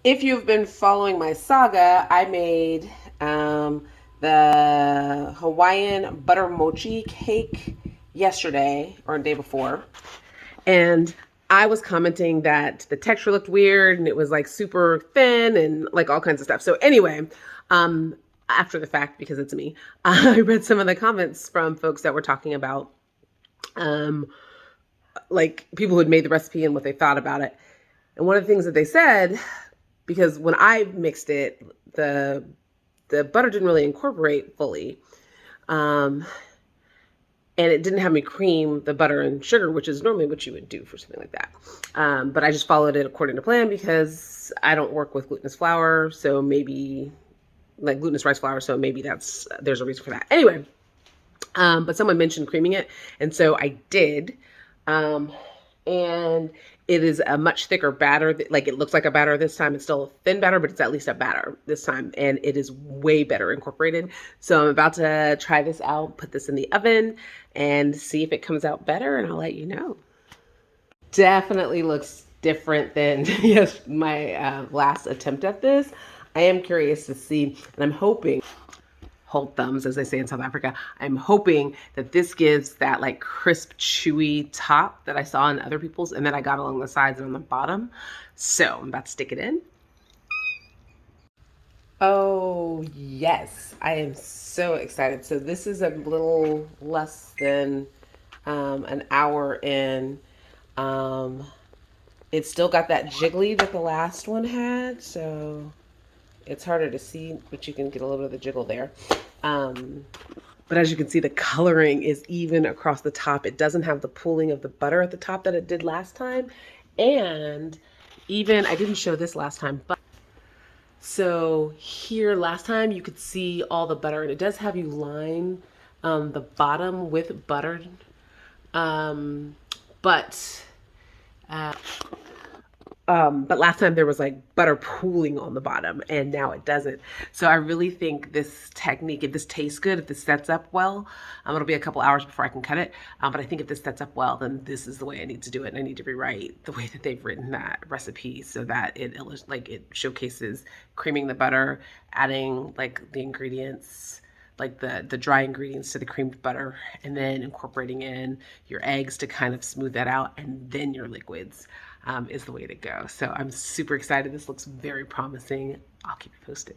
If you've been following my saga, I made the Hawaiian butter mochi cake yesterday or the day before. And I was commenting that the texture looked weird and it was like super thin and like all kinds of stuff. So, anyway, um, after the fact, because it's me, I read some of the comments from folks that were talking about um, like people who had made the recipe and what they thought about it. And one of the things that they said, because when I mixed it, the butter didn't really incorporate fully. Um, and it didn't have me cream the butter and sugar, which is normally what you would do for something like that. But I just followed it according to plan because I don't work with glutinous flour, so maybe like glutinous rice flour, so maybe there's a reason for that. Anyway, but someone mentioned creaming it, and so I did. Um, and it is a much thicker batter. Like it looks like a batter this time. It's still a thin batter, but it's at least a batter this time, and it is way better incorporated. So I'm about to try this out, put this in the oven, and see if it comes out better, and I'll let you know. Definitely looks different than yes my last attempt at this. I am curious to see, and I'm hoping hold thumbs, as they say in South Africa. I'm hoping that this gives that like crisp, chewy top that I saw in other people's and that I got along the sides and on the bottom. So I'm about to stick it in. Oh, yes. I am so excited. So this is a little less than an hour in. Um, it's still got that jiggly that the last one had. So it's harder to see, but you can get a little bit of the jiggle there. Um, But as you can see, the coloring is even across the top. It doesn't have the pooling of the butter at the top that it did last time. And even, I didn't show this last time, but so here last time you could see all the butter and it does have you line the bottom with butter. Um, but uh, but last time there was like butter pooling on the bottom and now it doesn't. So I really think this technique, if this tastes good, if this sets up well, it'll be a couple hours before I can cut it. But I think if this sets up well, then this is the way I need to do it. And I need to rewrite the way that they've written that recipe so that it showcases creaming the butter, adding like the ingredients, like the dry ingredients to the creamed butter, and then incorporating in your eggs to kind of smooth that out, and then your liquids is the way to go. So I'm super excited. This looks very promising. I'll keep you posted.